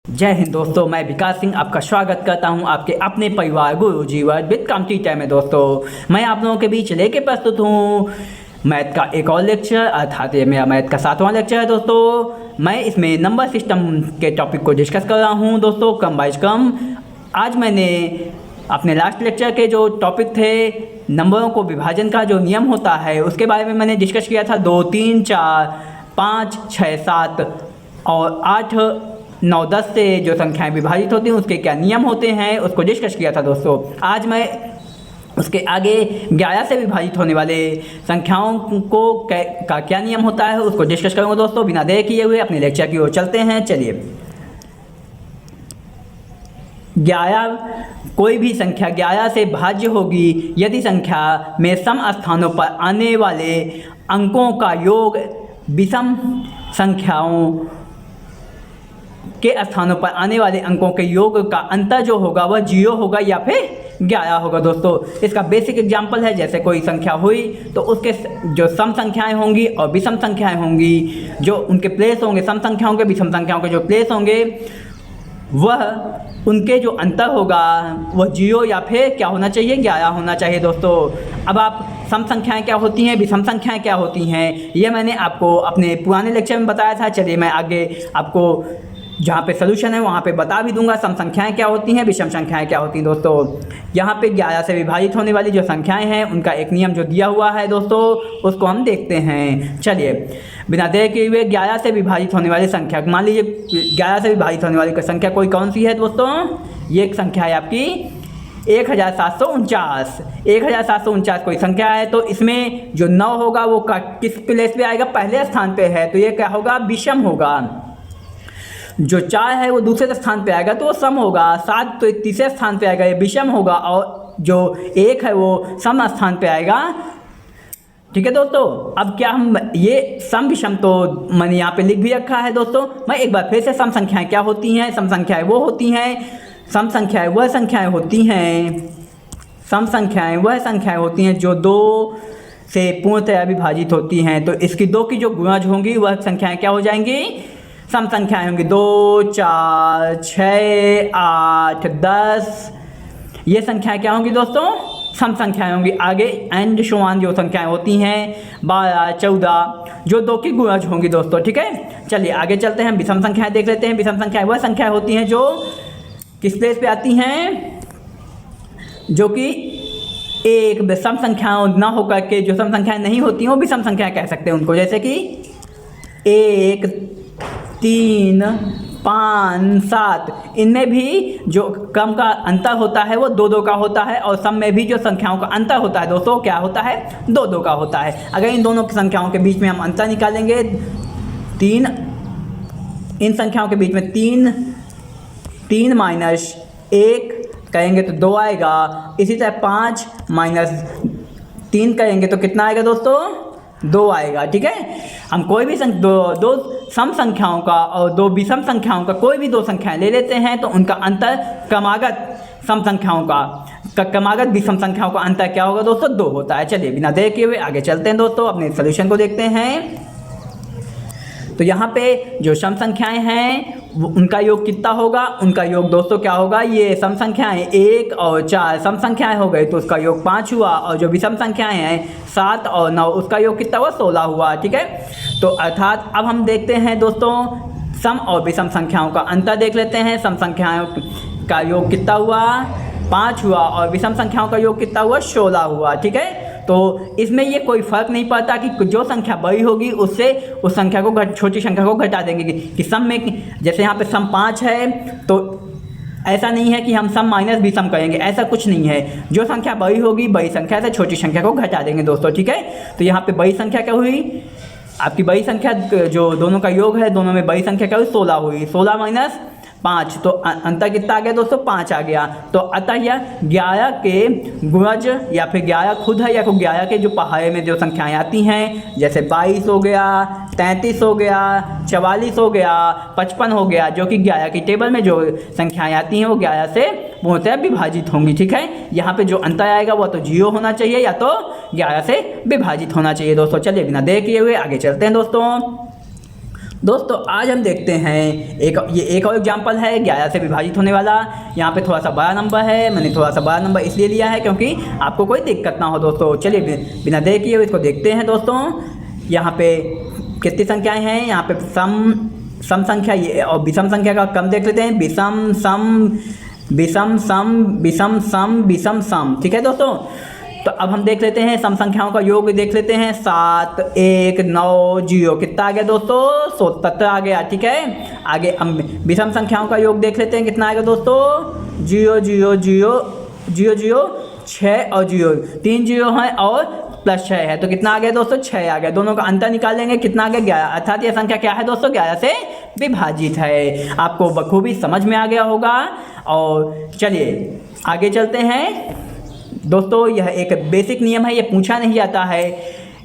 जय हिंद दोस्तों, मैं विकास सिंह आपका स्वागत करता हूं आपके अपने परिवार गुरु जीवन विद कंप्यूटर में। दोस्तों मैं आप लोगों के बीच लेके प्रस्तुत हूं मैथ का एक और लेक्चर, अर्थात ये मेरा मैथ का 7वां लेक्चर है। दोस्तों मैं इसमें नंबर सिस्टम के टॉपिक को डिस्कस कर रहा हूं। दोस्तों कम बाइज कम, आज मैंने अपने लास्ट लेक्चर के जो टॉपिक थे नंबरों को विभाजन का जो नियम होता है उसके बारे में मैंने डिस्कस किया था। 2, 3, 4, 5, 6, 7 और 8, 9, 10 से जो संख्याएं विभाजित होती हैं उसके क्या नियम होते हैं उसको डिस्कस किया था। दोस्तों आज मैं उसके आगे 11 से विभाजित होने वाले संख्याओं को का क्या नियम होता है उसको डिस्कस करूँगा। दोस्तों बिना देर किए हुए अपने लेक्चर की ओर चलते हैं। चलिए, 11 कोई भी संख्या 11 से भाज्य होगी यदि संख्या में सम स्थानों पर आने वाले अंकों का योग विषम संख्याओं के स्थानों पर आने वाले अंकों के योग का अंतर जो होगा वह 0 होगा या फिर 11 होगा। दोस्तों इसका बेसिक एग्जांपल है, जैसे कोई संख्या हुई तो उसके जो सम संख्याएं होंगी और विषम संख्याएं होंगी, जो उनके प्लेस होंगे, सम संख्याओं के विषम संख्याओं के जो प्लेस होंगे वह उनके जो अंतर होगा वह 0 या फिर क्या होना चाहिए, 11 होना चाहिए। दोस्तों अब आप सम संख्याएं क्या होती हैं, विषम संख्याएं क्या होती हैं, यह मैंने आपको अपने पुराने लेक्चर में बताया था। चलिए मैं आगे आपको जहाँ पे सोल्यूशन है वहाँ पे बता भी दूंगा सम संख्याएं क्या होती हैं, विषम संख्याएं क्या होती हैं। दोस्तों यहाँ पे 11 से विभाजित होने वाली जो संख्याएं हैं उनका एक नियम जो दिया हुआ है दोस्तों उसको हम देखते हैं। चलिए बिना देर किए हुए 11 से विभाजित होने वाली संख्या, मान लीजिए 11 से विभाजित होने वाली संख्या कोई कौन सी है दोस्तों, ये एक संख्या है आपकी 1749। 1749 कोई संख्या है तो इसमें जो 9 होगा वो किस प्लेस पे आएगा, पहले स्थान पे है तो ये क्या होगा, विषम होगा। जो 4 है वो दूसरे स्थान पे आएगा तो वो सम होगा। 7 तो तीसरे स्थान पे आएगा, ये विषम होगा। और जो 1 है वो सम स्थान पे आएगा। ठीक है दोस्तों, अब क्या हम ये सम विषम तो मैंने यहाँ पे लिख भी रखा है। दोस्तों मैं एक बार फिर से सम संख्याएं क्या होती हैं, सम संख्याएं वो होती हैं, सम संख्याएं वह संख्याएं होती हैं, सम संख्याएं वह संख्याएं होती हैं जो 2 से पूर्णतया विभाजित होती हैं। तो इसकी 2 की जो गुणज होंगी वह संख्याएं क्या हो जाएंगी, सम संख्याएं होंगी। 2, 4, 6, 8, 10 ये संख्याएं क्या होंगी दोस्तों, सम संख्याएं होंगी। आगे एंड शोआन जो संख्याएं होती हैं 12, 14 जो 2 की गुणज होंगी दोस्तों। ठीक है, चलिए आगे चलते हैं, विषम संख्याएं देख लेते हैं। विषम संख्याएं वह संख्याएं होती हैं जो किस प्लेस पे आती हैं, जो कि एक सम संख्याओं ना होकर के जो सम संख्याएं नहीं होती हैं वो विषम संख्याएं कह सकते हैं उनको, जैसे कि 1, 3, 5, 7 इनमें भी जो क्रम का अंतर होता है वो 2-2 का होता है। और सम में भी जो संख्याओं का अंतर होता है दोस्तों क्या होता है, 2-2 का होता है। अगर इन दोनों संख्याओं के बीच में हम अंतर निकालेंगे, 3 इन संख्याओं के बीच में 3 माइनस 1 करेंगे तो 2 आएगा। इसी तरह 5 माइनस 3 करेंगे तो कितना आएगा दोस्तों, 2 आएगा। ठीक है, हम कोई भी दो सम संख्याओं का और 2 विषम संख्याओं का कोई भी 2 संख्याएं ले लेते हैं तो उनका अंतर क्रमागत सम संख्याओं का क्रमागत विषम संख्याओं का अंतर क्या होगा दोस्तों, 2 होता है। चलिए बिना देर किए हुए आगे चलते हैं दोस्तों, अपने सोल्यूशन को देखते हैं। तो यहाँ पे जो सम संख्याएं हैं उनका योग कितना होगा, उनका योग दोस्तों क्या होगा, ये सम संख्याएं 1 और 4 सम संख्याएं हो गई तो उसका योग 5 हुआ। और जो विषम संख्याएं हैं 7 और 9 उसका योग कितना हुआ, 16 हुआ। ठीक है, तो अर्थात अब हम देखते हैं दोस्तों सम और विषम संख्याओं का अंतर देख लेते हैं। सम संख्याओं का योग कितना हुआ, 5 हुआ और विषम संख्याओं का योग कितना हुआ, 16 हुआ। ठीक है, तो इसमें ये कोई फ़र्क नहीं पड़ता कि जो संख्या बड़ी होगी उससे उस संख्या को छोटी संख्या को घटा देंगे कि सम में, जैसे यहाँ पे सम 5 है तो ऐसा नहीं है कि हम सम माइनस विषम करेंगे, ऐसा कुछ नहीं है। जो संख्या बड़ी होगी बड़ी संख्या से छोटी संख्या को घटा देंगे दोस्तों। ठीक है, तो यहाँ पे बड़ी संख्या क्या हुई, आपकी बड़ी संख्या जो दोनों का योग है, दोनों में बड़ी संख्या क्या हुई, 16 हुई। 16 माइनस 5 तो अंतर कितना आ गया दोस्तों, 5 आ गया। तो अतः यह 11 के गुणज या फिर 11 खुद है या फिर 11 के जो पहाड़े में जो संख्याएं आती हैं, जैसे 22 हो गया, 33 हो गया, 44 हो गया, 55 हो गया, जो कि 11 की टेबल में जो संख्याएं आती हैं वो 11 से पूर्णतः विभाजित होंगी। ठीक है, यहाँ पे जो अंतर आएगा वो तो 0 होना चाहिए या तो 11 से विभाजित होना चाहिए दोस्तों। चलिए बिना देर किए हुए आगे चलते हैं दोस्तों। दोस्तों आज हम देखते हैं एक और एग्जाम्पल है 11 से विभाजित होने वाला। यहाँ पे थोड़ा सा बड़ा नंबर है, मैंने थोड़ा सा बड़ा नंबर इसलिए लिया है क्योंकि आपको कोई दिक्कत ना हो दोस्तों। चलिए बिना देर किए इसको देखते हैं दोस्तों। यहाँ पे कितनी संख्याएं हैं, यहाँ पे सम संख्या ये और विषम संख्या का कम देख लेते हैं। विषम सम विषम सम विषम सम विषम सम, ठीक है दोस्तों। तो अब हम देख लेते हैं सम संख्याओं का योग देख लेते हैं। 7 1 9 0 कितना आ गया दोस्तों, 77 आ गया, ठीक है। आगे हम विषम संख्याओं का योग देख लेते हैं, कितना आएगा दोस्तों, 0 0 0 0 0 6 और 0 3 0 है और प्लस 6 है, तो कितना आ गया दोस्तों, 6 आ गया। दोनों का अंतर निकालेंगे, कितना आ गया, 11। अर्थात यह संख्या क्या है दोस्तों, 11 से विभाजित है। आपको बखूबी समझ में आ गया होगा। और चलिए आगे चलते हैं दोस्तों। यह एक बेसिक नियम है, ये पूछा नहीं जाता है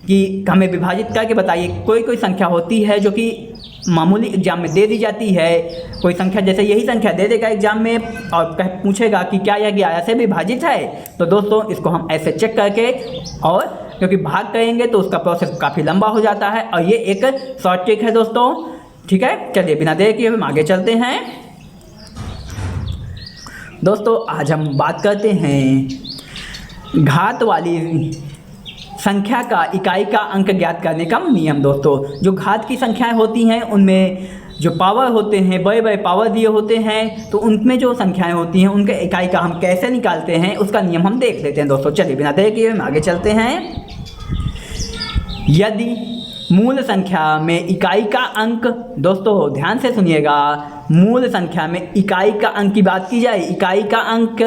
कि हमें विभाजित करके बताइए। कोई संख्या होती है जो कि मामूली एग्जाम में दे दी जाती है। कोई संख्या जैसे यही संख्या दे देगा एग्जाम में और पूछेगा कि क्या यह 11 से विभाजित है, तो दोस्तों इसको हम ऐसे चेक करके, और क्योंकि भाग करेंगे तो उसका प्रोसेस काफ़ी लंबा हो जाता है, और ये एक शॉर्ट ट्रिक है दोस्तों, ठीक है। चलिए बिना देर किए हम आगे चलते हैं दोस्तों। आज हम बात करते हैं घात वाली संख्या का इकाई का अंक ज्ञात करने का नियम दोस्तों। जो घात की संख्याएं होती हैं उनमें जो पावर होते हैं, बड़े बड़े पावर दिए होते हैं, तो उनमें जो संख्याएं होती हैं उनके इकाई का हम कैसे निकालते हैं उसका नियम हम देख लेते हैं दोस्तों। चलिए बिना देर किए हम आगे चलते हैं। यदि मूल संख्या में इकाई का अंक, दोस्तों ध्यान से सुनिएगा, मूल संख्या में इकाई का अंक की बात की जाए, इकाई का अंक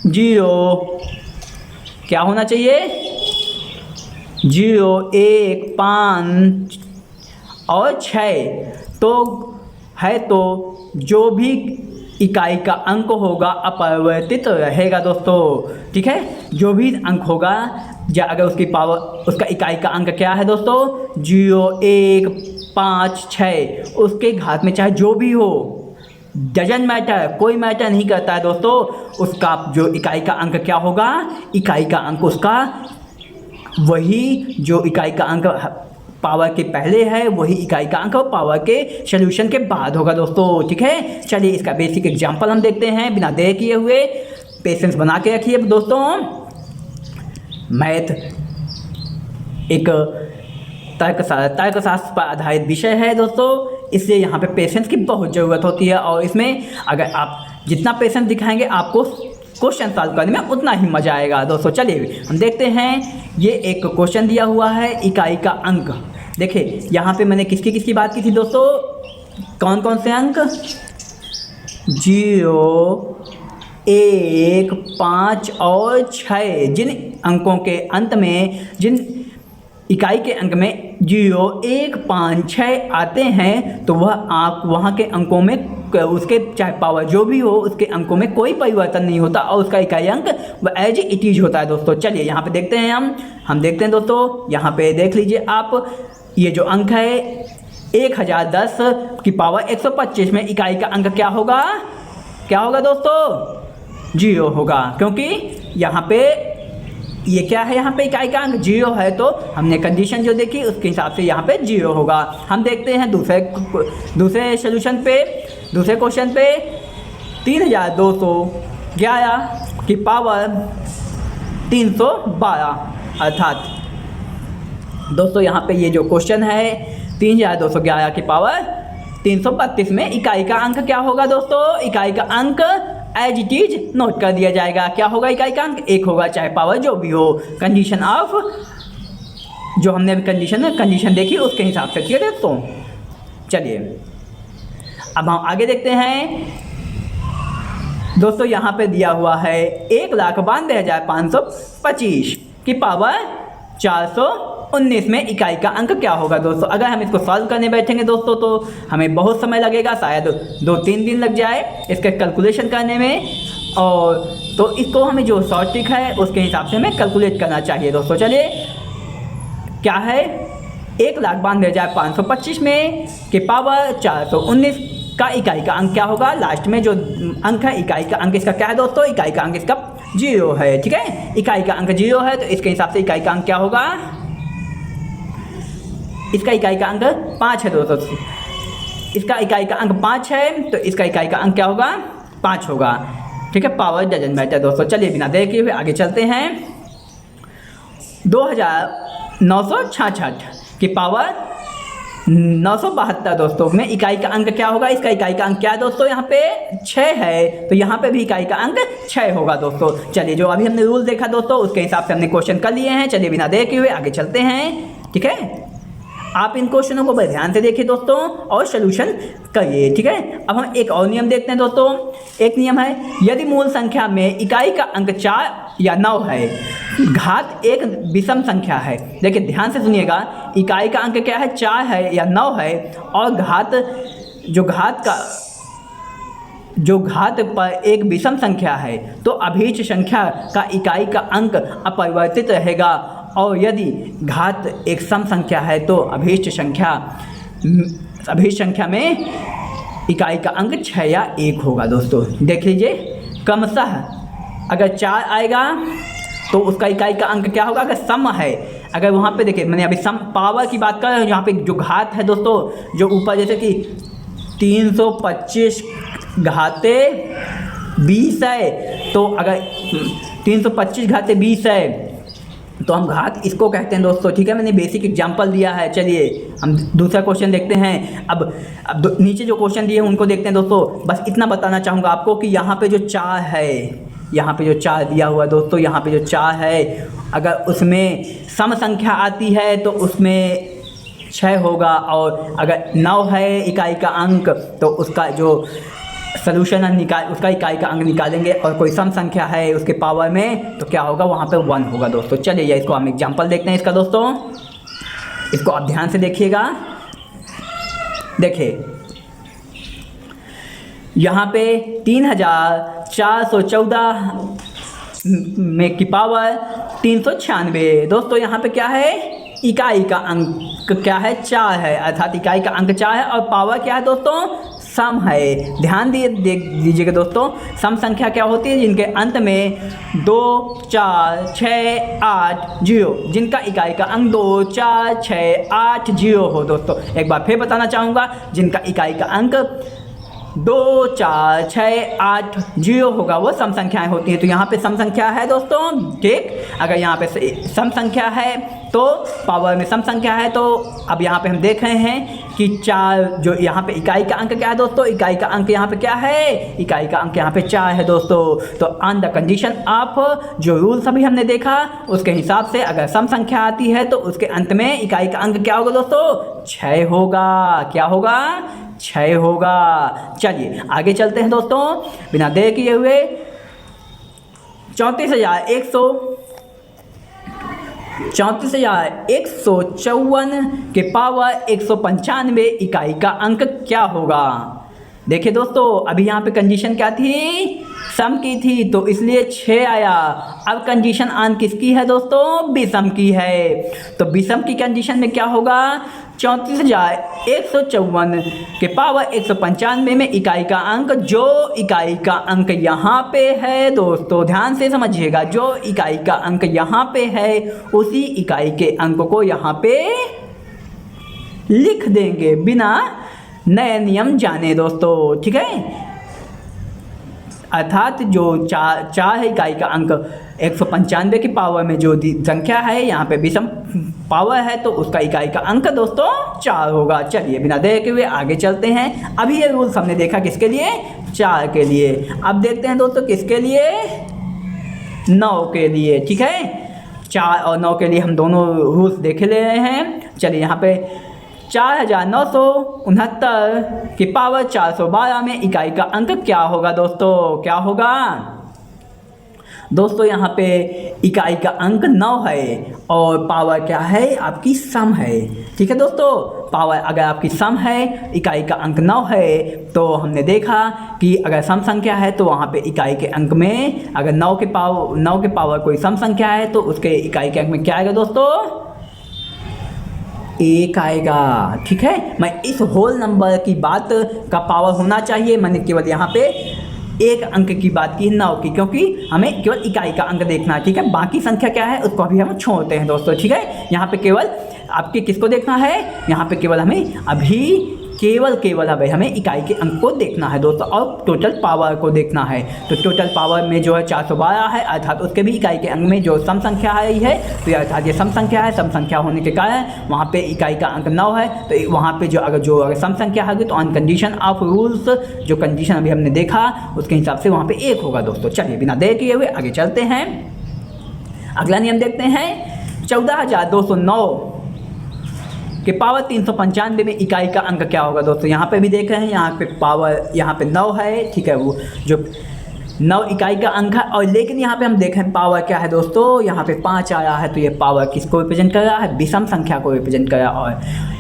0 क्या होना चाहिए, 0 1 5 और 6 तो है, तो जो भी इकाई का अंक होगा अपरिवर्तित रहेगा दोस्तों, ठीक है। जो भी अंक होगा, या अगर उसकी पावर, उसका इकाई का अंक क्या है दोस्तों, 0 1 5 6, उसके घात में चाहे जो भी हो, डजन मैटर, कोई मैटर नहीं करता है दोस्तों, उसका जो इकाई का अंक क्या होगा, इकाई का अंक उसका वही जो इकाई का अंक पावर के पहले है वही इकाई का अंक पावर के सॉल्यूशन के बाद होगा दोस्तों, ठीक है। चलिए इसका बेसिक एग्जांपल हम देखते हैं बिना देर किए हुए। पेशेंस बना के रखिए दोस्तों। मैथ एक तर्कशास्त्र पर आधारित विषय है दोस्तों, इसलिए यहाँ पे पेशेंस की बहुत ज़रूरत होती है, और इसमें अगर आप जितना पेशेंस दिखाएंगे आपको क्वेश्चन सॉल्व करने में उतना ही मज़ा आएगा दोस्तों। चलिए हम देखते हैं, ये एक क्वेश्चन दिया हुआ है इकाई का अंक। देखिए यहाँ पे मैंने किसकी बात की थी दोस्तों, कौन कौन से अंक, 0 1 5 और 6। जिन अंकों के अंत में, जिन इकाई के अंक में 0 1 5 6 आते हैं, तो वह आप वहाँ के अंकों में, उसके चाहे पावर जो भी हो, उसके अंकों में कोई परिवर्तन नहीं होता और उसका इकाई अंक वह एज इट इज होता है दोस्तों। चलिए यहाँ पे देखते हैं हम देखते हैं दोस्तों। यहाँ पे देख लीजिए आप, ये जो अंक है 1010 की पावर 125 में इकाई का अंक क्या होगा, दोस्तों, 0 होगा, क्योंकि यहाँ पे ये क्या है, यहाँ पे इकाई का अंक 0 है, तो हमने कंडीशन जो देखी उसके हिसाब से यहाँ पे 0 होगा। हम देखते हैं दूसरे सॉल्यूशन पे, दूसरे क्वेश्चन पे 3211 की पावर 312, अर्थात दोस्तों यहाँ पे ये जो क्वेश्चन है 3211 की पावर 332 में इकाई का अंक क्या होगा दोस्तों, इकाई का अंक एज इट इज नोट कर दिया जाएगा। क्या होगा इकाई का अंक, 1 होगा, चाहे पावर जो भी हो। कंडीशन ऑफ, जो हमने अभी कंडीशन देखी उसके हिसाब से, ठीक है दोस्तों। चलिए अब हम आगे देखते हैं दोस्तों। यहाँ पे दिया हुआ है 1,92,525 की पावर 419 में इकाई का अंक क्या होगा दोस्तों। अगर हम इसको सॉल्व करने बैठेंगे दोस्तों तो हमें बहुत समय लगेगा, शायद 2-3 दिन लग जाए इसके कैलकुलेशन करने में, और तो इसको हमें जो शॉर्ट ट्रिक है उसके हिसाब से हमें कैलकुलेट करना चाहिए दोस्तों। चलिए क्या है, 1,92,525 में के पावर 419 का इकाई का अंक क्या होगा। लास्ट में जो अंक है इकाई का अंक इसका क्या है दोस्तों, इकाई का अंक इसका 0 है, ठीक है। इकाई का अंक 0 है तो इसके हिसाब से इकाई का अंक क्या होगा, इसका इकाई का अंक 5 है दोस्तों, इसका इकाई का अंक 5 है तो इसका इकाई का अंक क्या होगा, 5 होगा। ठीक है, पावर डजंट मैटर दोस्तों। चलिए बिना देर किए हुए आगे चलते हैं। 2966 की पावर 972 दोस्तों में इकाई का अंक क्या होगा, इसका इकाई का अंक क्या है दोस्तों, यहाँ पे 6 है तो यहाँ पे भी इकाई का अंक 6 होगा दोस्तों। चलिए जो अभी हमने रूल देखा दोस्तों उसके हिसाब से हमने क्वेश्चन कर लिए हैं। चलिए बिना देर किए हुए आगे चलते हैं। ठीक है, आप इन क्वेश्चनों को बड़े ध्यान से देखिए दोस्तों और सोल्यूशन करिए। ठीक है, अब हम एक और नियम देखते हैं दोस्तों। एक नियम है, यदि मूल संख्या में इकाई का अंक 4 या 9 है, घात एक विषम संख्या है। देखिए ध्यान से सुनिएगा, इकाई का अंक क्या है, 4 है या 9 है और जो घात पर एक विषम संख्या है तो अभीष्ट संख्या का इकाई का अंक अपरिवर्तित रहेगा, और यदि घात एक सम संख्या है तो अभीष्ट संख्या में इकाई का अंक 6 या 1 होगा दोस्तों। देख लीजिए, क्रमशः अगर 4 आएगा तो उसका इकाई का अंक क्या होगा, अगर सम है। अगर वहाँ पे देखिए मैंने अभी सम पावर की बात कर रहा हूँ, यहाँ पे जो घात है दोस्तों, जो ऊपर जैसे कि 325 घाते 20 है, तो अगर 325 घाते 20 है तो हम घात इसको कहते हैं दोस्तों। ठीक है, मैंने बेसिक एग्जांपल दिया है। चलिए हम दूसरा क्वेश्चन देखते हैं। अब नीचे जो क्वेश्चन दिए हैं उनको देखते हैं दोस्तों। बस इतना बताना चाहूँगा आपको कि यहाँ पे जो 4 है, यहाँ पे जो 4 दिया हुआ दोस्तों, यहाँ पे जो 4 है, अगर उसमें सम संख्या आती है तो उसमें 6 होगा, और अगर 9 है इकाई का अंक तो उसका जो सॉल्यूशन उसका इकाई का अंक निकालेंगे, और कोई सम संख्या है उसके पावर में तो क्या होगा, वहाँ पे 1 होगा दोस्तों। चलिए इसको हम एग्जांपल देखते हैं इसका दोस्तों, इसको आप ध्यान से देखिएगा। देखिए यहाँ पे 3414 में की पावर 396 दोस्तों, यहाँ पे क्या है, इकाई का अंक क्या है, 4 है, अर्थात इकाई का अंक 4 है और पावर क्या है दोस्तों, सम है। ध्यान देख दीजिएगा दोस्तों, सम संख्या क्या होती है, जिनके अंत में 2 4 6 8 0, जिनका इकाई का अंक 2 4 6 8 0 हो दोस्तों। एक बार फिर बताना चाहूँगा, जिनका इकाई का अंक 2 4 6 8 0 होगा वो सम संख्याएं होती हैं। तो यहाँ पे सम संख्या है दोस्तों। ठीक, अगर यहाँ पे सम संख्या है तो पावर में सम संख्या है, तो अब यहाँ पे हम देख रहे हैं कि 4 जो यहाँ पे इकाई का अंक क्या है दोस्तों, इकाई का अंक यहाँ पे क्या है, इकाई का अंक यहाँ पे 4 है दोस्तों। तो ऑन द कंडीशन ऑफ जो रूल सभी हमने देखा उसके हिसाब से अगर सम संख्या आती है तो उसके अंत में इकाई का अंक क्या होगा दोस्तों, 6 होगा। क्या होगा, 6 होगा। चलिए आगे चलते हैं दोस्तों बिना देर किए हुए। 34,154 के पावर 195 इकाई का अंक क्या होगा। देखिए दोस्तों, अभी यहाँ पे कंडीशन क्या थी, सम की थी, तो इसलिए 6 आया। अब कंडीशन ऑन किसकी है दोस्तों, विषम की है। तो विषम की कंडीशन में क्या होगा, 34,154 के पावर 195 में इकाई का अंक, जो इकाई का अंक यहाँ पे है दोस्तों, ध्यान से समझिएगा, जो इकाई का अंक यहाँ पे है उसी इकाई के अंक को यहाँ पे लिख देंगे बिना नए नियम जाने दोस्तों। ठीक है, अर्थात जो 4 है इकाई का अंक 195 की पावर में जो संख्या है यहाँ पे विषम पावर है तो उसका इकाई का अंक दोस्तों 4 होगा। चलिए बिना देर के हुए आगे चलते हैं। अभी ये रूल्स हमने देखा किसके लिए, 4 के लिए। अब देखते हैं दोस्तों किसके लिए, 9 के लिए। ठीक है, 4 और 9 के लिए हम दोनों रूल्स देख ले रहे हैं। चलिए यहाँ पे 4,969 की पावर 412 में इकाई का अंक क्या होगा दोस्तों, क्या होगा दोस्तों, यहाँ पे इकाई का अंक 9 है और पावर क्या है, आपकी सम है। ठीक है दोस्तों, पावर अगर आपकी सम है, इकाई का अंक 9 है, तो हमने देखा कि अगर सम संख्या है तो वहाँ पे इकाई के अंक में अगर 9 के पावर कोई सम संख्या है तो उसके इकाई के अंक में क्या आएगा दोस्तों, 1 आएगा। ठीक है, मैं इस होल नंबर की बात का पावर होना चाहिए, मैंने केवल यहाँ पे एक अंक की बात की 9 की, क्योंकि हमें केवल इकाई का अंक देखना है, ठीक है। बाकी संख्या क्या है उसको अभी हम छोड़ते हैं दोस्तों, ठीक है। यहाँ पे केवल आपके किसको देखना है, यहाँ पे केवल हमें अभी केवल अभी हमें इकाई के अंक को देखना है दोस्तों, और टोटल पावर को देखना है। तो टोटल पावर में जो है 412 है, अर्थात उसके भी इकाई के अंक में जो सम संख्या है तो ये अर्थात ये सम संख्या है। सम संख्या होने के कारण वहाँ पे इकाई का अंक 9 है, तो वहाँ पे अगर सम संख्या होगी तो ऑन कंडीशन ऑफ रूल्स, जो कंडीशन अभी हमने देखा उसके हिसाब से वहाँ पे 1 होगा दोस्तों। चलिए बिना देर किए हुए आगे चलते हैं, अगला नियम देखते हैं। 14,209 कि पावर 395 में इकाई का अंक क्या होगा दोस्तों। यहाँ पे भी देख रहे हैं, यहाँ पे पावर यहाँ पे 9 है, ठीक है। वो जो 9 इकाई का अंक है, और लेकिन यहाँ पे हम देखें पावर क्या है दोस्तों, यहाँ पे 5 आया है, तो ये पावर किसको रिप्रेजेंट कर रहा है, विषम संख्या को रिप्रेजेंट कर रहा है,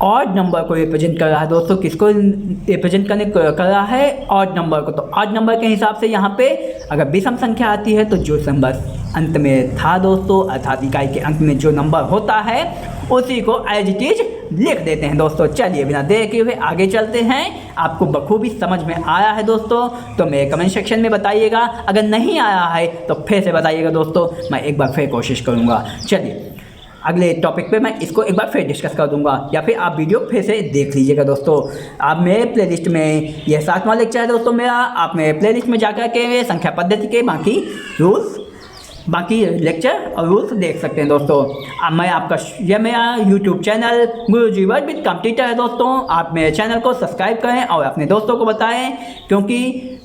ऑड नंबर को रिप्रेजेंट कर रहा है दोस्तों। किसको रिप्रेजेंट कर रहा है, ऑड नंबर को। तो ऑड नंबर के हिसाब से यहाँ पे अगर विषम संख्या आती है तो जो नंबर अंत में था दोस्तों, अर्थात इकाई के अंक में जो नंबर होता है उसी को एज इट इज लिख देते हैं दोस्तों। चलिए बिना देर किए हुए आगे चलते हैं। आपको बखूबी समझ में आया है दोस्तों तो मेरे कमेंट सेक्शन में बताइएगा, अगर नहीं आया है तो फिर से बताइएगा दोस्तों, मैं एक बार फिर कोशिश करूँगा। चलिए अगले टॉपिक पे मैं इसको एक बार फिर डिस्कस कर दूंगा, या फिर आप वीडियो फिर से देख लीजिएगा दोस्तों। आप मेरे प्लेलिस्ट में यह 7वां लेक्चर है दोस्तों मेरा, आप मेरे प्लेलिस्ट में जाकर के संख्या पद्धति के बाकी रूल्स, बाकी लेक्चर और रूल्स देख सकते हैं दोस्तों। अब मैं आपका यह मेरा YouTube channel Guruji word with computer है दोस्तों। आप मेरे चैनल को सब्सक्राइब करें और अपने दोस्तों को बताएं, क्योंकि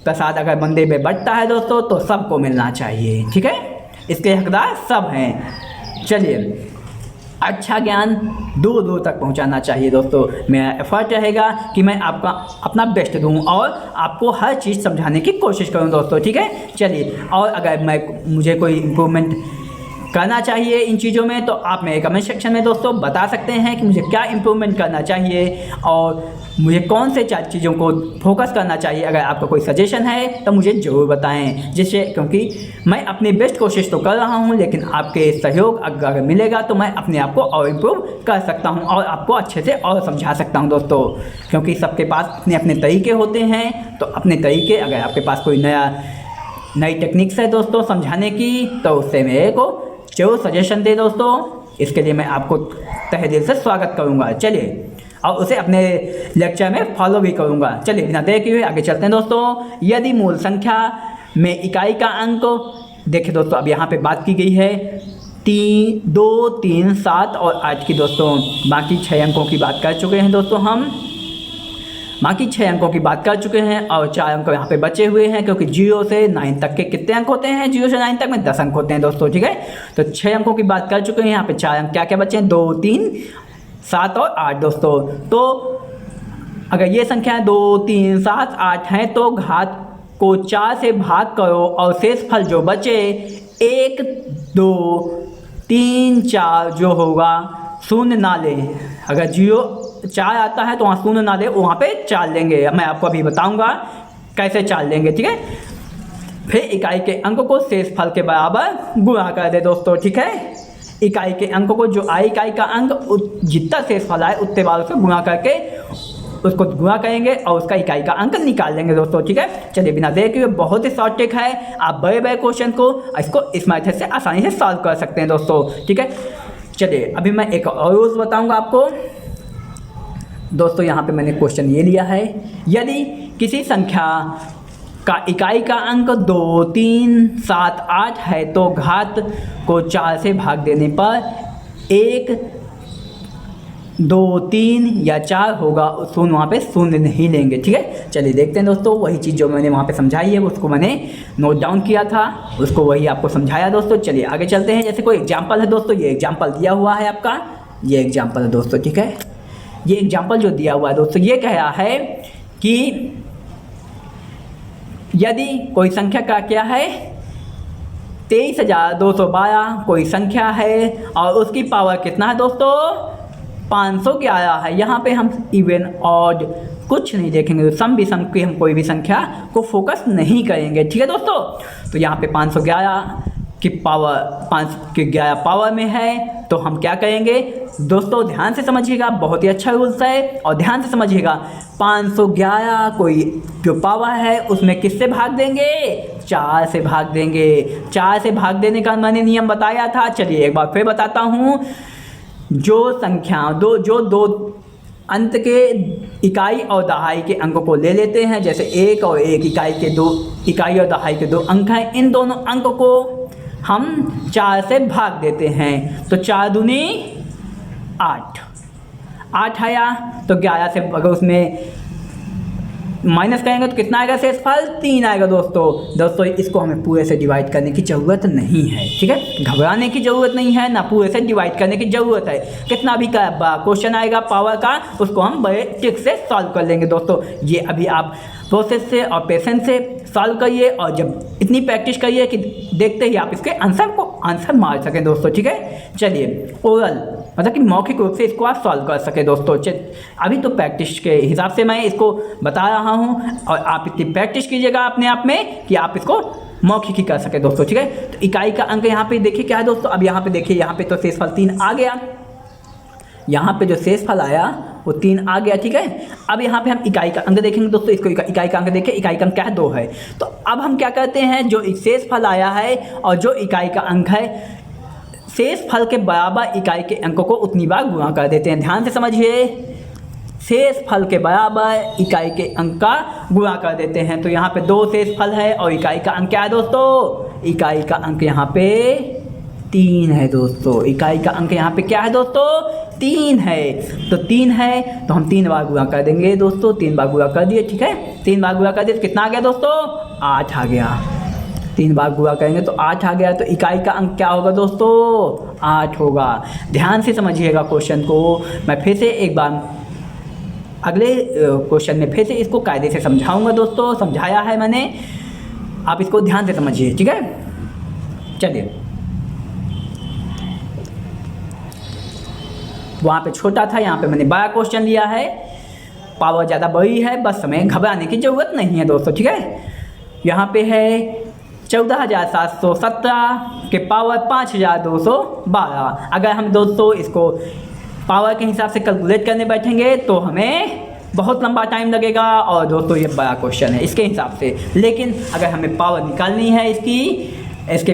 प्रसाद अगर मंदिर में बढ़ता है दोस्तों तो सबको मिलना चाहिए, ठीक है। इसके हकदार सब हैं। चलिए, अच्छा ज्ञान दूर दूर तक पहुंचाना चाहिए दोस्तों। मेरा एफर्ट रहेगा कि मैं आपका अपना बेस्ट दूं और आपको हर चीज़ समझाने की कोशिश करूं दोस्तों, ठीक है। चलिए, और अगर मुझे कोई इम्प्रूवमेंट करना चाहिए इन चीज़ों में तो आप मेरे कमेंट सेक्शन में दोस्तों बता सकते हैं कि मुझे क्या इम्प्रूवमेंट करना चाहिए और मुझे कौन से 4 चीज़ों को फोकस करना चाहिए। अगर आपका कोई सजेशन है तो मुझे ज़रूर बताएं, जिससे, क्योंकि मैं अपनी बेस्ट कोशिश तो कर रहा हूं, लेकिन आपके सहयोग अगर मिलेगा तो मैं अपने आप को और इम्प्रूव कर सकता हूं और आपको अच्छे से और समझा सकता हूं दोस्तों। क्योंकि सबके पास अपने अपने तरीके होते हैं, तो अपने तरीके, अगर आपके पास कोई नई टेक्निक्स है दोस्तों समझाने की, तो उससे मेरे को जरूर सजेशन दे दोस्तों। इसके लिए मैं आपको तहे दिल से स्वागत करूँगा। चलिए, और उसे अपने लेक्चर में फॉलो भी करूँगा। चलिए बिना देर किए हुए आगे चलते हैं दोस्तों। यदि मूल संख्या में इकाई का अंक, देखिए दोस्तों अब यहाँ पे बात की गई है 3, 2, 3, 7 और 8 की दोस्तों। बाकी 6 अंकों की बात कर चुके हैं दोस्तों हम, बाकी 6 अंकों की बात कर चुके हैं और 4 अंक यहाँ पे बचे हुए हैं, क्योंकि 0 से 9 तक के कितने अंक होते हैं, 0 से 9 तक में 10 अंक होते हैं दोस्तों, ठीक है। तो 6 अंकों की बात कर चुके हैं, यहाँ पे 4 अंक क्या क्या बचे हैं, 2, 3, 7 और 8 दोस्तों। तो अगर ये संख्या 2, 3, 7, 8 हैं तो घात को 4 से भाग करो और शेष फल जो बचे 1, 2, 3, 4 जो होगा शून्य ना लें। अगर 0, 4 आता है तो वहाँ शून्य ना लें, वहाँ पे 4 लेंगे। मैं आपको अभी बताऊँगा कैसे 4 लेंगे, ठीक है। फिर इकाई के अंक को शेष फल के बराबर गुणा कर दे दोस्तों, ठीक है। इकाई के अंक को, जो आई इकाई का अंक जितना शेष फल आए उतने बार से गुणा करके उसको गुणा करेंगे और उसका इकाई का अंक निकाल लेंगे दोस्तों, ठीक है। चलिए बिना देर किए, बहुत ही शॉर्ट ट्रिक है, आप बड़े बड़े क्वेश्चन को इसको इस मेथड से आसानी से सॉल्व कर सकते हैं दोस्तों, ठीक है। चलिए अभी मैं एक और रूल्स बताऊंगा आपको दोस्तों। यहाँ पे मैंने क्वेश्चन ये लिया है, यदि किसी संख्या का इकाई का अंक 2, 3, 7, 8 है तो घात को 4 से भाग देने पर 1, 2, 3 या 4 होगा, शून्य वहाँ पे शून्य नहीं लेंगे, ठीक है। चलिए देखते हैं दोस्तों, वही चीज़ जो मैंने वहाँ पे समझाई है उसको मैंने नोट डाउन किया था, उसको वही आपको समझाया दोस्तों। चलिए आगे चलते हैं। जैसे कोई एग्जाम्पल है दोस्तों, ये एग्जाम्पल दिया हुआ है आपका, ये एग्जाम्पल है दोस्तों, ठीक है। ये एग्जाम्पल जो दिया हुआ है दोस्तों, ये कह रहा है कि यदि कोई संख्या का क्या है 23,212 कोई संख्या है और उसकी पावर कितना है दोस्तों 511 है। यहाँ पे हम इवन ऑड कुछ नहीं देखेंगे, सम भी सम की हम कोई भी संख्या को फोकस नहीं करेंगे, ठीक है दोस्तों। तो यहाँ पे 511 की पावर 5 की 11 पावर में है तो हम क्या करेंगे दोस्तों, ध्यान से समझिएगा, बहुत ही अच्छा रूल्स है और ध्यान से समझिएगा। 511 कोई जो पावर है उसमें किससे भाग देंगे, 4 से भाग देंगे। 4 से भाग देने का मैंने नियम बताया था, चलिए एक बार फिर बताता हूँ। जो संख्या दो अंत के इकाई और दहाई के अंकों को ले लेते हैं, जैसे 1 और 1 इकाई के 2 इकाई और दहाई के 2 अंक हैं, इन दोनों अंकों को हम 4 से भाग देते हैं। तो 4 दूनी 8 आया। तो 11 से अगर उसमें माइनस करेंगे तो कितना आएगा शेषफल, 3 आएगा दोस्तों इसको हमें पूरे से डिवाइड करने की ज़रूरत नहीं है, ठीक है, घबराने की ज़रूरत नहीं है, ना पूरे से डिवाइड करने की ज़रूरत है। कितना भी क्वेश्चन आएगा पावर का उसको हम बड़े ट्रिक से सॉल्व कर लेंगे दोस्तों। ये अभी आप प्रोसेस से और पेशेंस से सॉल्व करिए और जब इतनी प्रैक्टिस करिए कि देखते ही आप इसके आंसर मार सकें दोस्तों, ठीक है। चलिए ओरल मतलब कि मौखिक रूप से इसको आप सॉल्व कर सके दोस्तों। अभी तो प्रैक्टिस के हिसाब से मैं इसको बता रहा हूँ और आप इतनी प्रैक्टिस कीजिएगा अपने आप में कि आप इसको मौखिक ही कर सके दोस्तों, ठीक है। तो इकाई का अंक यहाँ पे देखिए क्या है दोस्तों, अब यहाँ पे देखिए, यहाँ पे तो शेषफल 3 आ गया, यहाँ पे जो शेषफल आया वो 3 आ गया, ठीक है। अब यहाँ पे हम इकाई का अंक देखेंगे दोस्तों, इसको इकाई का अंक देखें, इकाई का अंक क्या है 2 है। तो अब हम क्या करते हैं, जो शेषफल आया है और जो इकाई का अंक है, शेषफल के बराबर इकाई के अंकों को उतनी बार गुणा कर देते हैं। ध्यान से समझिए, शेषफल के बराबर इकाई के अंक का गुणा कर देते हैं। तो यहाँ पे 2 शेषफल है और इकाई का अंक क्या है दोस्तों, इकाई का अंक यहाँ पे 3 है दोस्तों। इकाई का अंक यहाँ पे क्या है दोस्तों, 3 है। तो 3 है तो हम 3 बार गुणा कर देंगे दोस्तों, 3 बार गुणा कर दिए, ठीक है। 3 बार गुणा कर दिए तो कितना आ गया दोस्तों, 8 आ गया। 3 बार गुणा करेंगे तो 8 आ गया। तो इकाई का अंक क्या होगा दोस्तों, 8 होगा। ध्यान से समझिएगा क्वेश्चन को, मैं फिर से एक बार अगले क्वेश्चन में फिर से इसको कायदे से समझाऊंगा दोस्तों, समझाया है मैंने, आप इसको ध्यान से समझिए, ठीक है। चलिए, वहाँ पे छोटा था, यहाँ पे मैंने बड़ा क्वेश्चन लिया है, पावर ज़्यादा बड़ी है, बस हमें घबराने की ज़रूरत नहीं है दोस्तों, ठीक है। यहाँ पे है 14,717 के पावर 5,212। अगर हम दोस्तों इसको पावर के हिसाब से कैलकुलेट करने बैठेंगे तो हमें बहुत लंबा टाइम लगेगा और दोस्तों ये बड़ा क्वेश्चन है इसके हिसाब से। लेकिन अगर हमें पावर निकालनी है इसके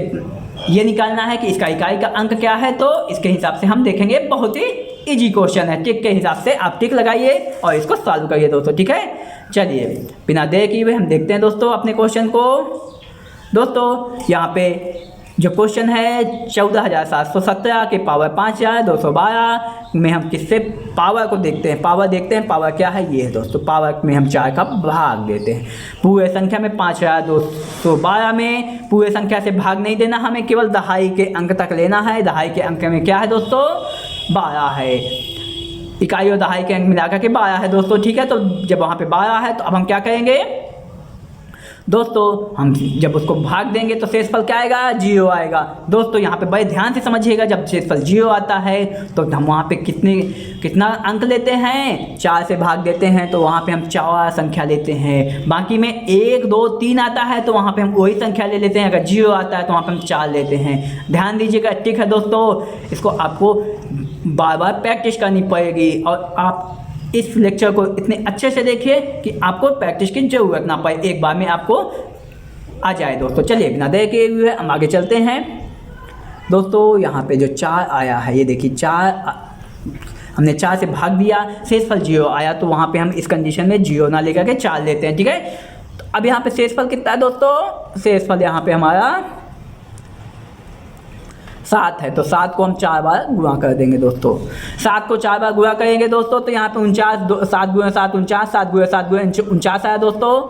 ये निकालना है कि इसका इकाई का अंक क्या है, तो इसके हिसाब से हम देखेंगे, बहुत ही इजी क्वेश्चन है। टिक के हिसाब से आप टिक लगाइए और इसको सॉल्व करिए दोस्तों, ठीक है। चलिए बिना देर किए हुए हम देखते हैं दोस्तों अपने क्वेश्चन को। दोस्तों यहाँ पे जो क्वेश्चन है 14,717 के पावर 5,212 में हम किससे पावर को देखते हैं, पावर देखते हैं। पावर क्या है, ये है दोस्तों, पावर में हम 4 का भाग देते हैं। पूरे संख्या में 5,212 में पूरे संख्या से भाग नहीं देना, हमें केवल दहाई के अंक तक लेना है। दहाई के अंक में क्या है दोस्तों, 12 है। इकाई और दहाई के अंक मिलाकर के 12 है दोस्तों, ठीक है। तो जब वहाँ पे 12 है तो अब हम क्या करेंगे दोस्तों, हम जब उसको भाग देंगे तो शेषफल क्या आएगा, 0 आएगा। दोस्तों यहाँ पे बड़े ध्यान से समझिएगा, जब शेषफल 0 आता है तो हम वहाँ पे कितना अंक लेते हैं, 4 से भाग देते हैं। तो वहाँ पे हम 4 संख्या लेते हैं। बाकी में 1, 2, 3 आता है तो वहाँ पे हम वही संख्या ले लेते हैं। अगर 0 आता है तो वहाँ पे हम 4 लेते हैं। ध्यान दीजिएगा, ठीक है दोस्तों। इसको आपको बार बार प्रैक्टिस करनी पड़ेगी और आप इस लेक्चर को इतने अच्छे से देखिए कि आपको प्रैक्टिस की ज़रूरत ना पड़े, एक बार में आपको आ जाए दोस्तों। चलिए बिना देर किए हुए हम आगे चलते हैं दोस्तों। यहाँ पे जो 4 आया है, ये देखिए 4 हमने 4 से भाग दिया, शेषफल 0 आया। तो वहाँ पे हम इस कंडीशन में 0 ना लेकर के 4 लेते हैं, ठीक है। तो अब यहाँ पे शेषफल कितना है दोस्तों, शेषफल यहाँ पे हमारा 7 है। तो 7 को हम 4 बार गुणा कर देंगे दोस्तों। 7 को 4 बार गुणा करेंगे दोस्तों तो यहाँ पे 49, 7 गुणा 7 49, 7 गुणा 7 49 आया दोस्तों,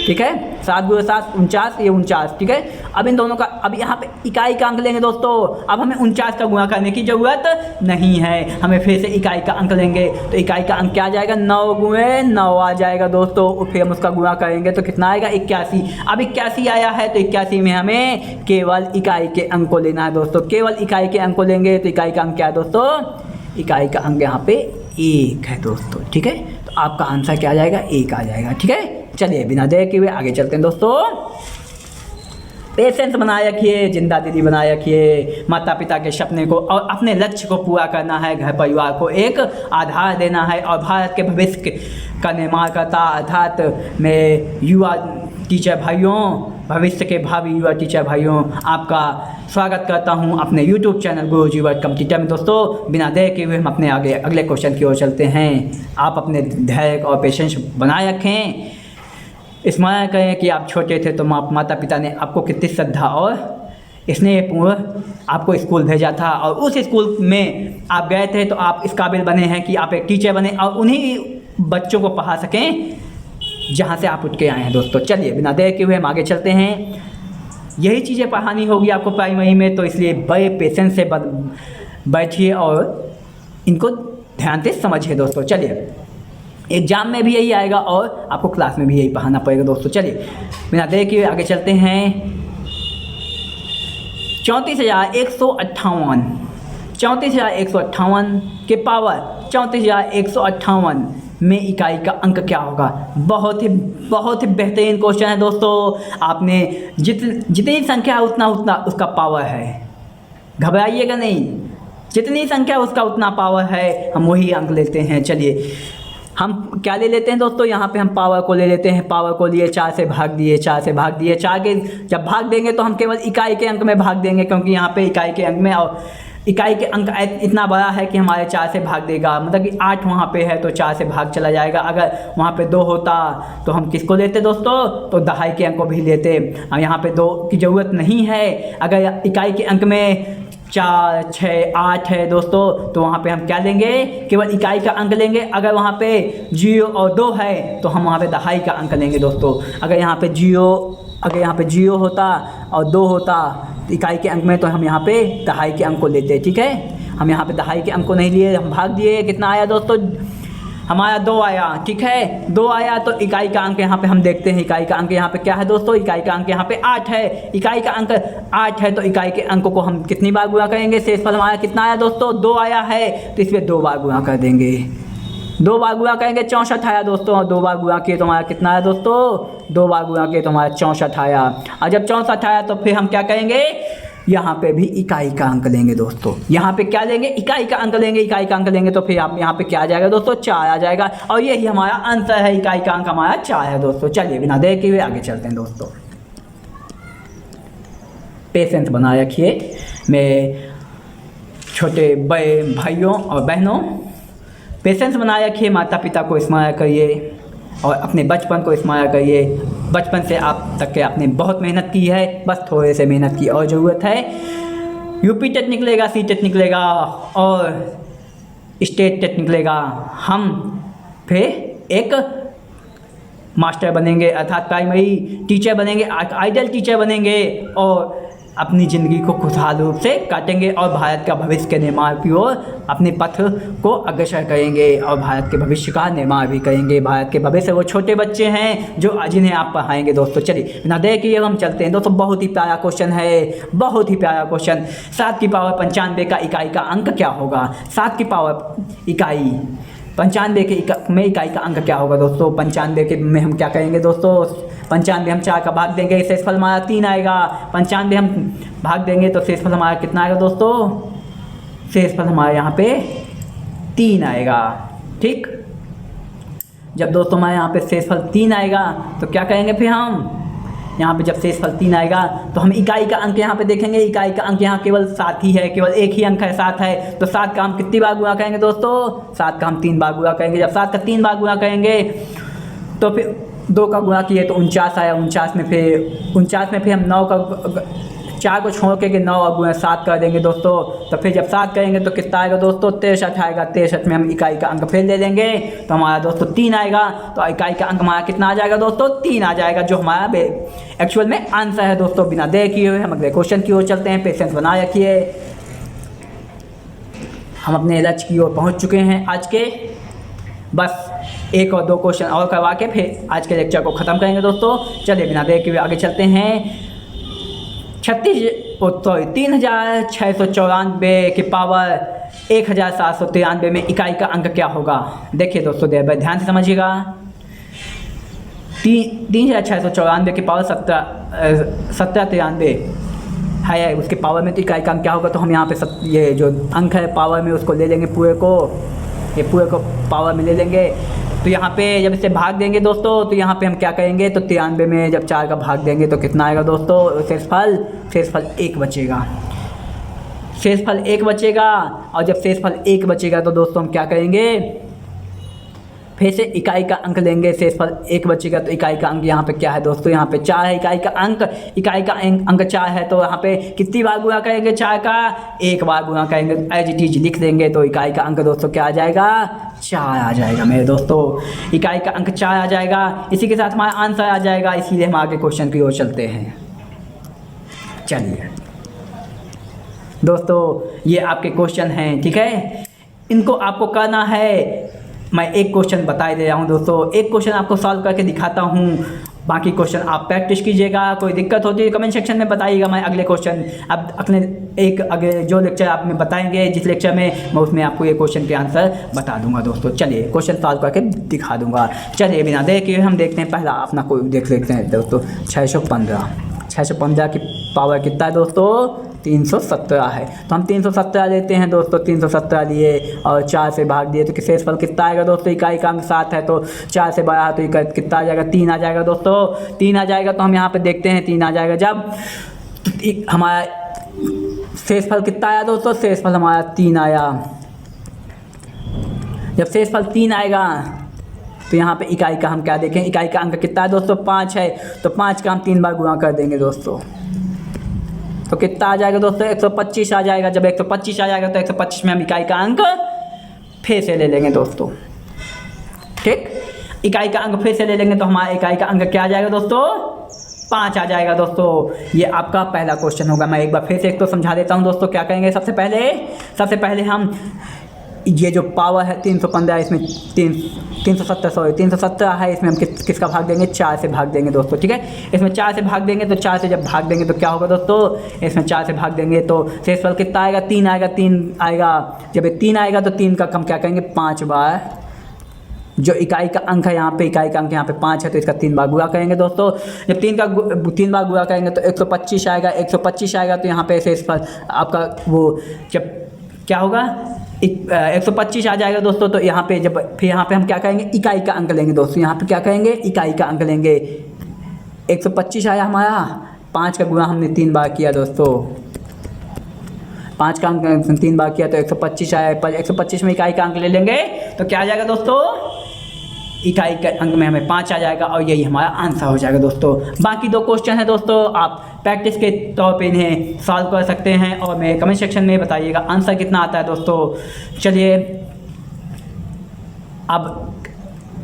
ठीक है। 7 गुणा 7 49, ये 49, ठीक है। अब इन दोनों का, अब यहाँ पे इकाई का अंक लेंगे दोस्तों। अब हमें 49 का गुणा करने की ज़रूरत नहीं है, हमें फिर से इकाई का अंक लेंगे। तो इकाई का अंक क्या आ जाएगा, 9 गुणे 9 आ जाएगा दोस्तों। और फिर हम उसका गुणा करेंगे तो कितना आएगा, 81। अब 81 आया है तो 81 में हमें केवल इकाई के अंक को लेना है दोस्तों। केवल इकाई के अंक को लेंगे तो इकाई का अंक क्या है दोस्तों, इकाई का अंक यहाँ पे 1 है दोस्तों, ठीक है। तो आपका आंसर क्या आ जाएगा, 1 आ जाएगा, ठीक है। चलिए बिना देर किए हुए आगे चलते हैं दोस्तों। पेशेंस बनाए रखिए, जिंदा दिली बनाए रखिए। माता पिता के सपने को और अपने लक्ष्य को पूरा करना है, घर परिवार को एक आधार देना है और भारत के भविष्य का निर्माण करता अर्थात मैं युवा टीचर भाइयों, भविष्य के भावी युवा टीचर भाइयों, आपका स्वागत करता हूं अपने YouTube चैनल गुरुजी वर्ड कंप्यूटर में। दोस्तों बिना देर के हुए हम अपने अगले क्वेश्चन की ओर चलते हैं। आप अपने धैर्य और पेशेंस बनाए रखें। स्मरण करें कि आप छोटे थे तो माता पिता ने आपको कितनी श्रद्धा और स्नेहपूर्ण आपको स्कूल भेजा था और उस स्कूल में आप गए थे तो आप इस काबिल बने हैं कि आप एक टीचर बने और उन्हीं बच्चों को पढ़ा सकें जहां से आप उठ के आए हैं। दोस्तों चलिए बिना देर के हुए हम आगे चलते हैं। यही चीज़ें पढ़ानी होगी आपको प्राइमरी में, तो इसलिए बड़े पेशेंस से बैठिए और इनको ध्यान से समझिए। दोस्तों चलिए एग्जाम में भी यही आएगा और आपको क्लास में भी यही पढ़ाना पड़ेगा। दोस्तों चलिए बिना देर के आगे चलते हैं। 34,158 के पावर 34,158 में इकाई का अंक क्या होगा? बहुत ही बेहतरीन क्वेश्चन है दोस्तों। आपने जितनी संख्या उतना उसका पावर है, घबराइएगा नहीं। जितनी संख्या उसका उतना पावर है, हम वही अंक लेते हैं। चलिए हम क्या ले लेते हैं दोस्तों, यहाँ पे हम पावर को ले लेते हैं। पावर को लिए 4 से भाग दिए, 4 से भाग दिए। 4 के जब भाग देंगे तो हम केवल इकाई के अंक में भाग देंगे, क्योंकि यहाँ पे इकाई के अंक में और इकाई के अंक इतना बड़ा है कि हमारे 4 से भाग देगा। मतलब कि 8 वहाँ पे है तो 4 से भाग चला जाएगा। अगर वहाँ पे 2 होता तो हम किसको लेते दोस्तों? तो दहाई के अंक को भी लेते। यहाँ पे 2 की ज़रूरत नहीं है। अगर इकाई के अंक में 4, 6, 8 है दोस्तों, तो वहाँ पे हम क्या लेंगे? केवल इकाई का अंक लेंगे। अगर वहाँ पे 0 और 2 है तो हम वहाँ पे दहाई का अंक लेंगे दोस्तों। अगर यहाँ पे 0 होता और 2 होता इकाई के अंक में, तो हम यहाँ पे दहाई के अंक को लेते। ठीक है, हम यहाँ पे दहाई के अंक को नहीं लिए, हम भाग दिए। कितना आया दोस्तों? हमारा 2 आया। ठीक है, 2 आया तो इकाई का अंक यहाँ पे हम देखते हैं। इकाई का अंक यहाँ पे क्या है दोस्तों? इकाई का अंक यहाँ पे 8 है। इकाई का अंक 8 है तो इकाई के अंक को हम कितनी बार गुणा करेंगे? शेषफल हमारा कितना आया दोस्तों? 2 आया है तो इसमें 2 बार गुणा कर देंगे। 2 बार गुणा करेंगे 64 आया दोस्तों। और 2 बार गुणा किए तो हमारा कितना आया दोस्तों? 2 बार गुणा किए तो हमारा 64 आया। और जब 64 आया तो फिर हम क्या करेंगे? यहाँ पे भी इकाई का अंक लेंगे दोस्तों। यहाँ पे क्या लेंगे? इकाई का अंक लेंगे। इकाई का अंक लेंगे तो फिर आप यहाँ पे क्या आ जाएगा दोस्तों? 4 आ जाएगा। और यही हमारा आंसर है। इकाई का अंक हमारा 4 है दोस्तों। चलिए बिना देर के हुए आगे चलते हैं दोस्तों। पेशेंस बनाए रखिए। मैं छोटे बड़े भाइयों और बहनों, पेशेंस बनाए रखिए। माता पिता को स्मरण करिए और अपने बचपन को स्मरण करिए। बचपन से आप तक के आपने बहुत मेहनत की है, बस थोड़े से मेहनत की और ज़रूरत है। यूपी टेट निकलेगा, सी टेट निकलेगा और स्टेट टेट निकलेगा। हम फिर एक मास्टर बनेंगे अर्थात प्राइमरी टीचर बनेंगे, आइडियल टीचर बनेंगे और अपनी ज़िंदगी को खुशहाल रूप से काटेंगे और भारत का भविष्य के निर्माण की ओर अपने पथ को अग्रसर करेंगे और भारत के भविष्य का निर्माण भी करेंगे। भारत के भविष्य वो छोटे बच्चे हैं जो जिन्हें आप पढ़ाएंगे दोस्तों। चलिए बिना देर किए हम चलते हैं दोस्तों। बहुत ही प्यारा क्वेश्चन है, बहुत ही प्यारा क्वेश्चन। 7 की पावर 95 का इकाई का अंक क्या होगा? 7 की पावर इकाई 95 में इकाई का अंक क्या होगा दोस्तों? 95 के में हम क्या करेंगे दोस्तों? 95 हम 4 का भाग देंगे, शेषफल हमारा 3 आएगा। 95 हम भाग देंगे तो शेषफल हमारा कितना आएगा दोस्तों? शेषफल हमारे यहाँ पे 3 आएगा। ठीक, जब दोस्तों हमारे यहाँ पे शेषफल 3 आएगा तो क्या करेंगे फिर हम? यहाँ पे जब शेषफल 3 आएगा तो हम इकाई का अंक यहाँ पे देखेंगे। इकाई का अंक यहाँ केवल 7 ही है, केवल एक ही अंक है 7 है। तो 7 का हम कितनी बार गुणा करेंगे दोस्तों? 7 का हम 3 बार गुणा करेंगे। जब 7 का 3 बार गुणा करेंगे तो फिर 2 का गुणा किए तो 49 आया। 49 में फिर हम 9 का 4 को छोड़ के 9 और गुणा 7 कर देंगे दोस्तों। तो फिर जब 7 करेंगे तो कितना आएगा दोस्तों? 63 आएगा। 63 में हम इकाई का अंक फिर ले लेंगे तो हमारा दोस्तों 3 आएगा। तो इकाई का अंक हमारा कितना आ जाएगा दोस्तों? 3 आ जाएगा, जो हमारा एक्चुअल में आंसर है दोस्तों। बिना देर किए हुए हम अगले क्वेश्चन की ओर चलते हैं। पेशेंस बनाए रखिए। हम अपने लक्ष्य की ओर पहुँच चुके हैं आज के। बस 1 और 2 क्वेश्चन और करवा के फिर आज के लेक्चर को ख़त्म करेंगे दोस्तों। चलिए बिना देर के हुए आगे चलते हैं। 3694 की पावर 1793 में इकाई का अंक क्या होगा? देखिए दोस्तों ध्यान से समझिएगा। 3694 की पावर 1793 है उसके पावर में, तो इकाई का अंक क्या होगा, तो हम यहाँ पे ये जो अंक है पावर में उसको ले लेंगे पूरे को, ये पूरे को पावर में ले लेंगे। तो यहाँ पे जब इसे भाग देंगे दोस्तों, तो यहाँ पे हम क्या करेंगे, तो 93 में जब 4 का भाग देंगे तो कितना आएगा दोस्तों, शेषफल 1 बचेगा, शेषफल 1 बचेगा। और जब शेषफल 1 बचेगा तो दोस्तों हम क्या करेंगे, फिर से इकाई का अंक लेंगे, शेषफल 1 बचेगा तो इकाई का अंक यहाँ पे क्या है दोस्तों, यहाँ पे 4 है इकाई का अंक 4 है, तो यहाँ पे कितनी बार गुणा करेंगे 4 का, 1 बार गुणा करेंगे, एज इट इज लिख देंगे, तो इकाई का अंक दोस्तों क्या आ जाएगा, 4 आ जाएगा मेरे दोस्तों, इकाई का अंक 4 आ जाएगा। इसी के साथ हमारा आंसर आ जाएगा, इसीलिए हम आगे क्वेश्चन की ओर चलते हैं। चलिए दोस्तों, ये आपके क्वेश्चन हैं, ठीक है, इनको आपको करना है। मैं एक क्वेश्चन बता दे रहा हूँ दोस्तों, एक क्वेश्चन आपको सॉल्व करके दिखाता हूँ, बाकी क्वेश्चन आप प्रैक्टिस कीजिएगा। कोई दिक्कत होती है कमेंट सेक्शन में बताइएगा, मैं अगले क्वेश्चन अब अपने अगले जो लेक्चर आप में बताएंगे, जिस लेक्चर में मैं उसमें आपको ये क्वेश्चन के आंसर बता दूंगा दोस्तों। चलिए क्वेश्चन सॉल्व करके दिखा दूंगा। चलिए बिना देखे हम देखते हैं, पहला अपना कोई देख लेते हैं दोस्तों। 615 की पावर कितना है दोस्तों, 317 है, तो हम 317 लेते हैं दोस्तों। 317 लिए और 4 से भाग दिए तो शेषफल कितना आएगा दोस्तों, इकाई का अंक 7 है, तो 4 से बढ़ा तो इकाई कितना आ जाएगा, 3 आ जाएगा दोस्तों। 3 आ जाएगा, तो हम यहाँ पे देखते हैं 3 आ जाएगा जब, तो हमारा शेषफल कितना आया दोस्तों, शेषफल हमारा 3 आया। जब शेषफल 3 आएगा तो यहाँ पे इकाई का हम क्या देखें, इकाई का अंक कितना है दोस्तों, 5 है, तो 5 का हम 3 बार गुणा कर देंगे दोस्तों, तो कितना आ जाएगा दोस्तों, 125 आ जाएगा। जब 125 आ जाएगा तो 125 में हम इकाई का अंक फिर से ले लेंगे दोस्तों, ठीक, इकाई का अंक फिर से ले लेंगे, तो हमारा इकाई का अंक क्या आ जाएगा दोस्तों, 5 आ जाएगा दोस्तों। ये आपका पहला क्वेश्चन होगा। मैं एक बार फिर से एक तो समझा देता हूँ दोस्तों, क्या करेंगे, सबसे पहले हम ये जो पावर है 315, इसमें 317 है, इसमें हम किसका भाग देंगे, 4 से भाग देंगे दोस्तों, ठीक है। इसमें 4 से भाग देंगे, तो 4 से जब भाग देंगे तो क्या होगा दोस्तों, इसमें 4 से भाग देंगे तो शेषफल कितना आएगा, 3 आएगा। 3 आएगा, जब ये 3 आएगा तो 3 का हम क्या करेंगे, 5 बार, जो इकाई का अंक है यहाँ पे, इकाई का अंक यहाँ पे 5 है, तो इसका 3 बार गुणा करेंगे दोस्तों। जब 3 बार गुणा करेंगे तो 125 आएगा। 125 आएगा तो यहाँ पे शेषफल आपका वो जब क्या होगा, 125 आ जाएगा दोस्तों। तो यहाँ पे जब फिर यहाँ पे हम क्या करेंगे, इकाई का अंक लेंगे दोस्तों, यहाँ पे क्या करेंगे, इकाई का अंक लेंगे। 125 आया हमारा, 5 का गुणा हमने 3 बार किया दोस्तों, 5 का अंक 3 बार किया तो 125 आया। 125 में इकाई का अंक ले लेंगे तो क्या आ जाएगा दोस्तों, इकाई के अंक में हमें 5 आ जाएगा, और यही हमारा आंसर हो जाएगा दोस्तों। बाकी 2 क्वेश्चन है दोस्तों, आप प्रैक्टिस के तौर पे इन्हें सॉल्व कर सकते हैं, और मेरे कमेंट सेक्शन में बताइएगा आंसर कितना आता है दोस्तों। चलिए अब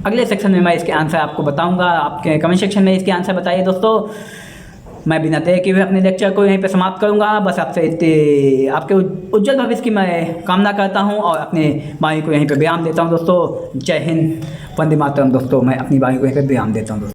अगले सेक्शन में मैं इसके आंसर आपको बताऊंगा, आपके कमेंट सेक्शन में इसके आंसर बताइए दोस्तों। मैं बिना देर के हुए अपने लेक्चर को यहीं पे समाप्त करूंगा। बस आपसे आपके उज्जवल भविष्य की मैं कामना करता हूं, और अपने भाई को यहीं पे विराम देता हूं दोस्तों। जय हिंद, वंदे मातरम दोस्तों। मैं अपनी भाई को यहीं पे विराम देता हूं दोस्तों।